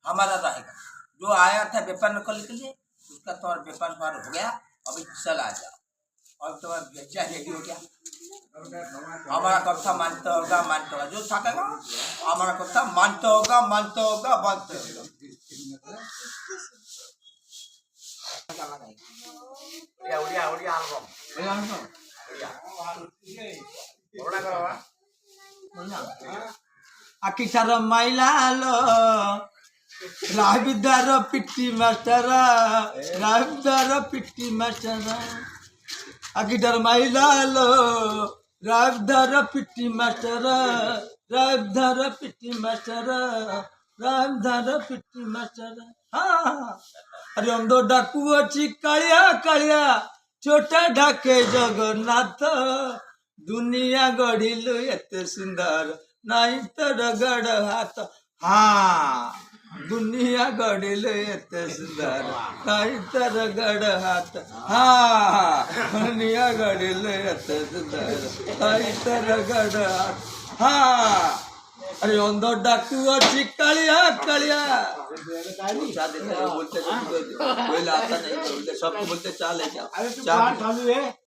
हमारा रहेगा। जो आया था व्यापार न करने के लिए उसका तुम्हारा व्यापार तुम्हारा हो गया, अभी चला जाओ। और तुम्हारा बेचा रेडी हो गया। हमारा कथा मानते होगा जो थकेगा हमारा कथा मानते होगा मानते होगा। उड़िया उड़िया आखिटार माइलालो राविदार पिट्टी मास्टर राविदार पिट्टी मास्टर आखिटार माइलालो राविदार पिट्टी मास्टर राविदार पिट्टी मास्टर राविदार पिट्टी मास्टर। हाँ अरे अंदो डाकू अच्छी कालिया कालिया छोटा ढाके जगन्नाथ दुनिया गढ़िलु एते सुंदर नहीं तो रगड़ हाथ। हाँ दुनिया गढ़िलु एते सुंदर नहीं तो रगड़ हाथ। हाँ दुनिया गढ़िलु एते सुंदर नहीं तो रगड़ हाथ। हाँ अरे अंदर डाकू अच्छी कालिया कालिया बोलते सबको बोलते चाले क्या